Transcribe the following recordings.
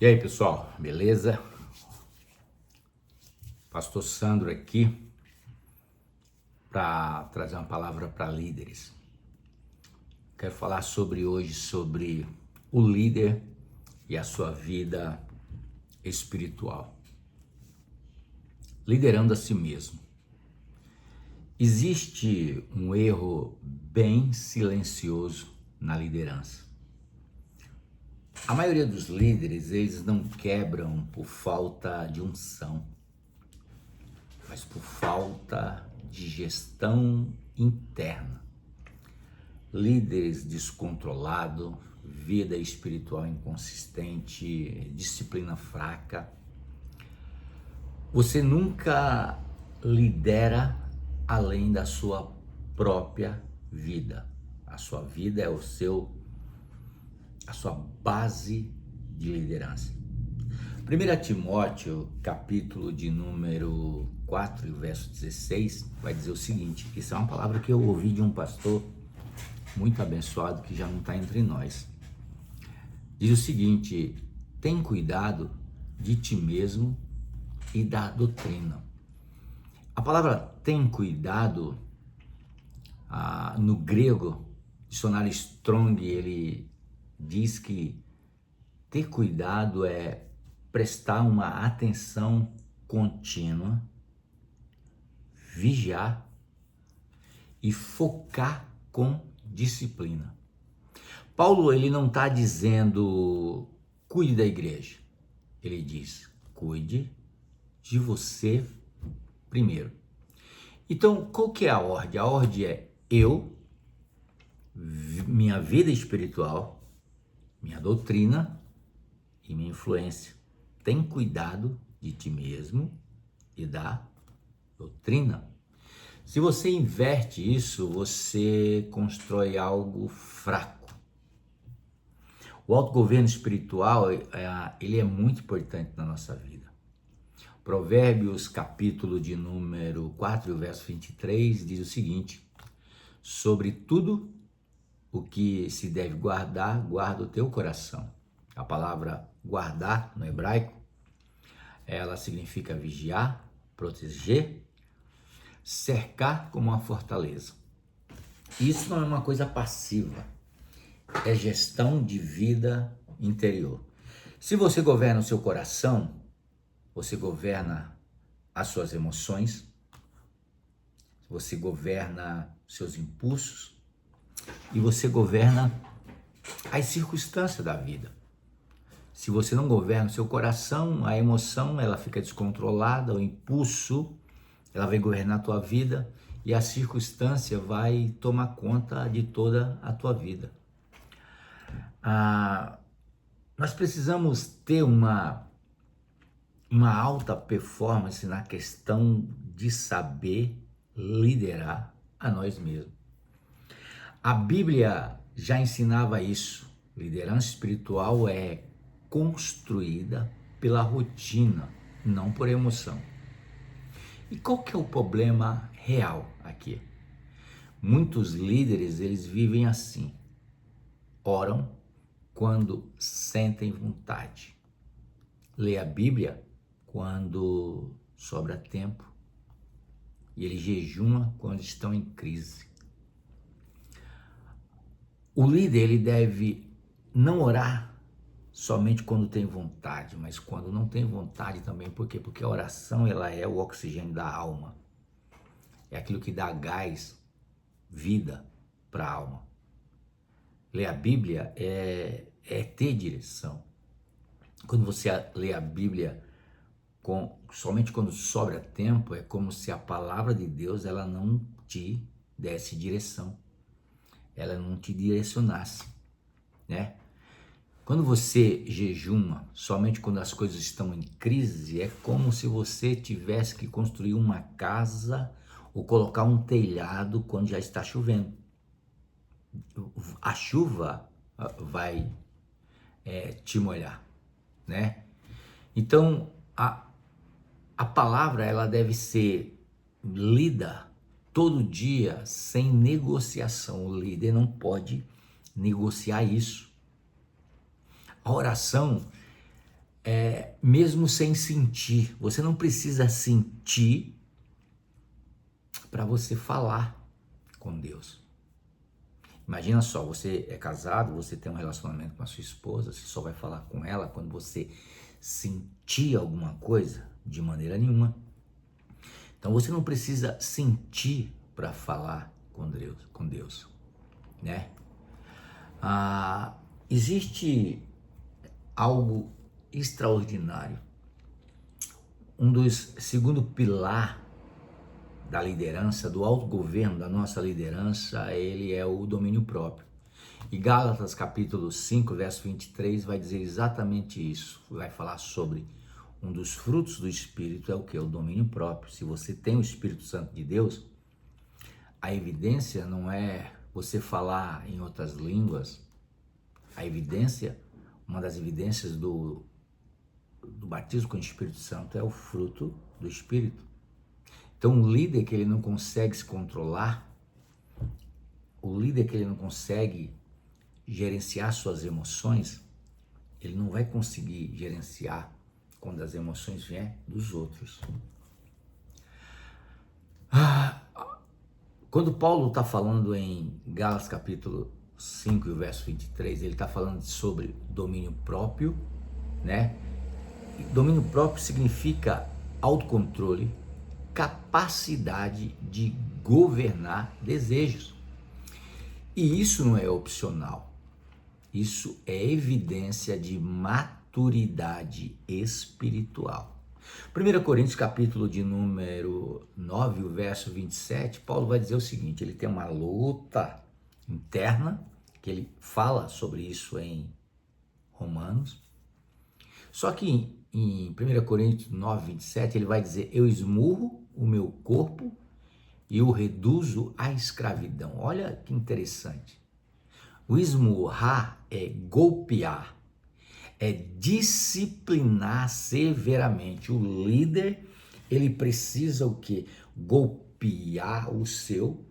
E aí, pessoal, beleza? Pastor Sandro aqui para trazer uma palavra para líderes. Quero falar hoje sobre o líder e a sua vida espiritual. Liderando a si mesmo. Existe um erro bem silencioso na liderança. A maioria dos líderes, eles não quebram por falta de unção, mas por falta de gestão interna. Líderes descontrolados, vida espiritual inconsistente, disciplina fraca. Você nunca lidera além da sua própria vida. A sua vida é a sua base de liderança. 1 Timóteo, capítulo de número 4, verso 16, vai dizer o seguinte, isso é uma palavra que eu ouvi de um pastor muito abençoado que já não está entre nós. Diz o seguinte: tem cuidado de ti mesmo e da doutrina. A palavra tem cuidado, no grego, dicionário Strong, ele diz que ter cuidado é prestar uma atenção contínua, vigiar e focar com disciplina. Paulo, ele não está dizendo cuide da igreja. Ele diz cuide de você primeiro. Então, qual que é a ordem? A ordem é minha vida espiritual, minha doutrina e minha influência. Tem cuidado de ti mesmo e da doutrina. Se você inverte isso, você constrói algo fraco. O autogoverno espiritual, ele é muito importante na nossa vida. Provérbios, capítulo de número 4, verso 23, diz o seguinte: sobre tudo o que se deve guardar, guarda o teu coração. A palavra guardar, no hebraico, ela significa vigiar, proteger, cercar como uma fortaleza. Isso não é uma coisa passiva, é gestão de vida interior. Se você governa o seu coração, você governa as suas emoções, você governa seus impulsos e você governa as circunstâncias da vida. Se você não governa o seu coração, a emoção ela fica descontrolada, o impulso ela vai governar a tua vida e a circunstância vai tomar conta de toda a tua vida. Nós precisamos ter uma alta performance na questão de saber liderar a nós mesmos. A Bíblia já ensinava isso. Liderança espiritual é construída pela rotina, não por emoção. E qual que é o problema real aqui? Muitos líderes, eles vivem assim. Oram quando sentem vontade. Lê a Bíblia quando sobra tempo. E ele jejuma quando estão em crise. O líder, ele deve não orar somente quando tem vontade, mas quando não tem vontade também. Por quê? Porque a oração, ela é o oxigênio da alma. É aquilo que dá gás, vida para a alma. Ler a Bíblia é ter direção. Quando você lê a Bíblia somente quando sobra tempo, é como se a palavra de Deus ela não te desse direção. Ela não te direcionasse, né? Quando você jejuma, somente quando as coisas estão em crise, é como se você tivesse que construir uma casa ou colocar um telhado quando já está chovendo. A chuva vai te molhar, né? Então, a palavra ela deve ser lida todo dia sem negociação. O líder não pode negociar isso. A oração mesmo sem sentir. Você não precisa sentir para você falar com Deus. Imagina só, você é casado, você tem um relacionamento com a sua esposa, você só vai falar com ela quando você sentir alguma coisa? De maneira nenhuma. Então você não precisa sentir para falar com Deus, né? Existe algo extraordinário. Segundo pilar da liderança, do autogoverno, da nossa liderança, ele é o domínio próprio. E Gálatas capítulo 5, verso 23 vai dizer exatamente isso. Vai falar sobre um dos frutos do Espírito, é o que? O domínio próprio. Se você tem o Espírito Santo de Deus, a evidência não é você falar em outras línguas. A evidência, uma das evidências do batismo com o Espírito Santo é o fruto do Espírito. Então, um líder que ele não consegue se controlar, o líder que ele não consegue gerenciar suas emoções, ele não vai conseguir gerenciar quando as emoções vêm dos outros. Quando Paulo está falando em Gálatas capítulo 5 e o verso 23, ele está falando sobre domínio próprio, né? E domínio próprio significa autocontrole, capacidade de governar desejos. E isso não é opcional. Isso é evidência de maturidade espiritual. 1 Coríntios capítulo de número 9, o verso 27, Paulo vai dizer o seguinte, ele tem uma luta interna, que ele fala sobre isso em Romanos. Só que em 1 Coríntios 9, 27, ele vai dizer, eu esmurro o meu corpo e o reduzo à escravidão. Olha que interessante. O esmurrar é golpear, é disciplinar severamente. O líder, ele precisa o quê? Golpear o seu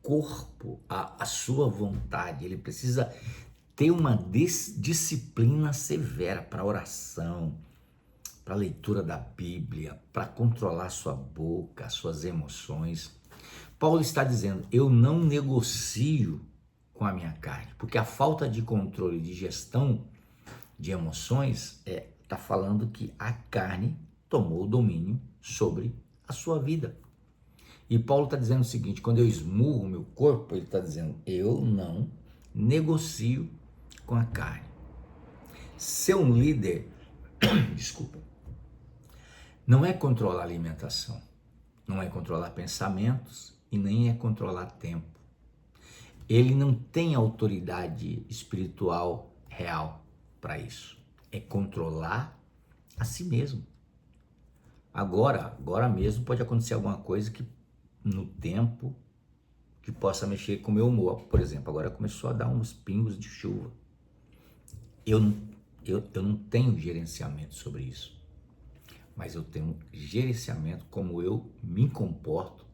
corpo, a sua vontade. Ele precisa ter uma disciplina severa para oração, para a leitura da Bíblia, para controlar sua boca, suas emoções. Paulo está dizendo, eu não negocio com a minha carne, porque a falta de controle, de gestão de emoções, está falando que a carne tomou o domínio sobre a sua vida. E Paulo está dizendo o seguinte, quando eu esmurro o meu corpo, ele está dizendo, eu não negocio com a carne. Ser um líder, desculpa, não é controlar a alimentação, não é controlar pensamentos e nem é controlar tempo. Ele não tem autoridade espiritual real para isso. É controlar a si mesmo. Agora mesmo pode acontecer alguma coisa que no tempo que possa mexer com o meu humor. Por exemplo, agora começou a dar uns pingos de chuva. Eu não tenho gerenciamento sobre isso, mas eu tenho gerenciamento como eu me comporto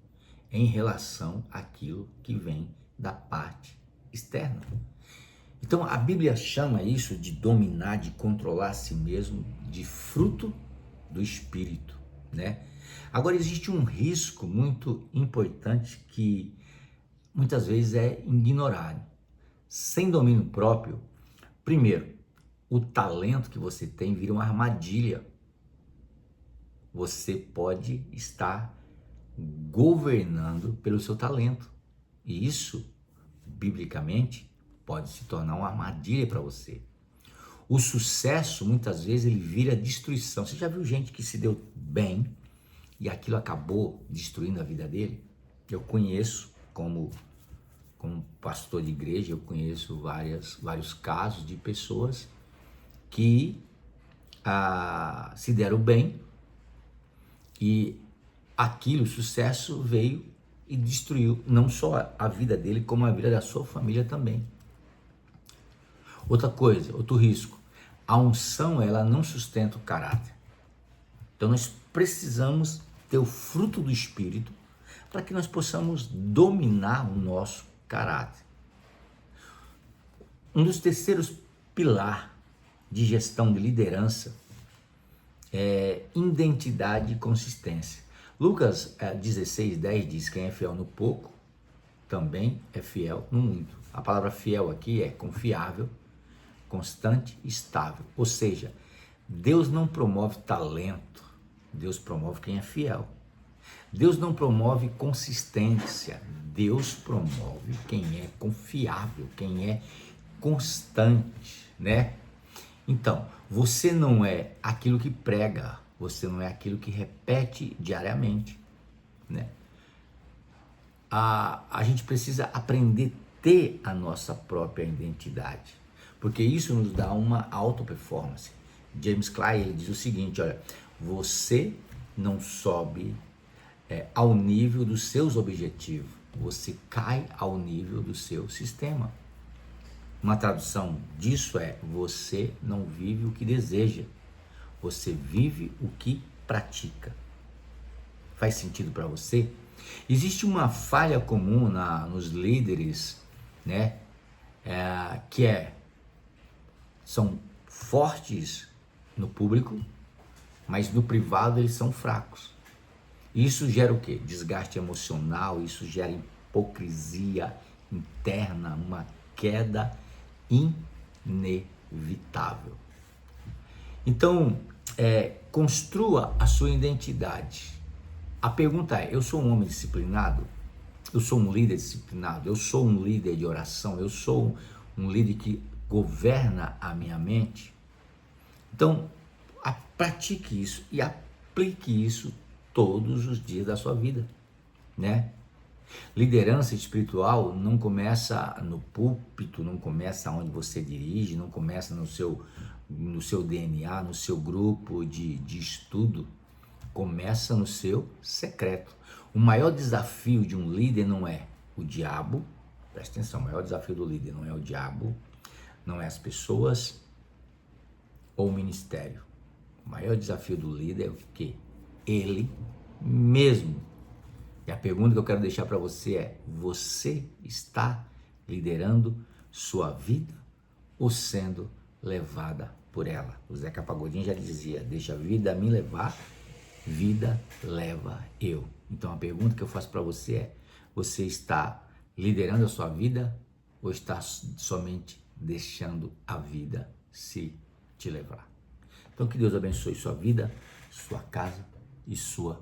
em relação àquilo que vem da parte externa. Então a Bíblia chama isso de dominar, de controlar a si mesmo, de fruto do Espírito, né? Agora existe um risco muito importante que muitas vezes é ignorado. Sem domínio próprio, primeiro, o talento que você tem vira uma armadilha. Você pode estar governando pelo seu talento. E isso, biblicamente, pode se tornar uma armadilha para você. O sucesso, muitas vezes, ele vira destruição. Você já viu gente que se deu bem e aquilo acabou destruindo a vida dele? Eu conheço, como pastor de igreja, eu conheço vários casos de pessoas que se deram bem e aquilo, o sucesso veio e destruiu não só a vida dele, como a vida da sua família também. Outra coisa, outro risco, a unção ela não sustenta o caráter. Então nós precisamos ter o fruto do Espírito para que nós possamos dominar o nosso caráter. Um dos terceiros pilares de gestão de liderança identidade e consistência. Lucas 16:10 diz: quem é fiel no pouco, também é fiel no muito. A palavra fiel aqui é confiável, constante, estável. Ou seja, Deus não promove talento, Deus promove quem é fiel. Deus não promove consistência, Deus promove quem é confiável, quem é constante, né? Então, você não é aquilo que prega, você não é aquilo que repete diariamente, né? A gente precisa aprender a ter a nossa própria identidade, porque isso nos dá uma auto performance. James Clear, ele diz o seguinte, olha, você não sobe ao nível dos seus objetivos, você cai ao nível do seu sistema. Uma tradução disso é: você não vive o que deseja, você vive o que pratica. Faz sentido para você? Existe uma falha comum nos líderes, né? São fortes no público, mas no privado eles são fracos. Isso gera o quê? Desgaste emocional, isso gera hipocrisia interna, uma queda inevitável. Então, construa a sua identidade. A pergunta é: eu sou um homem disciplinado? Eu sou um líder disciplinado? Eu sou um líder de oração? Eu sou um líder que governa a minha mente? Então, pratique isso e aplique isso todos os dias da sua vida, né? Liderança espiritual não começa no púlpito, não começa onde você dirige, não começa no seu DNA, no seu grupo de estudo, começa no seu secreto. O maior desafio de um líder não é o diabo, presta atenção, o maior desafio do líder não é o diabo, não é as pessoas ou o ministério. O maior desafio do líder é o quê? Ele mesmo. E a pergunta que eu quero deixar para você é: você está liderando sua vida ou sendo levada por ela? O Zeca Pagodinho já dizia: deixa a vida me levar, vida leva eu. Então a pergunta que eu faço para você é: você está liderando a sua vida ou está somente deixando a vida se te levar? Então que Deus abençoe sua vida, sua casa e sua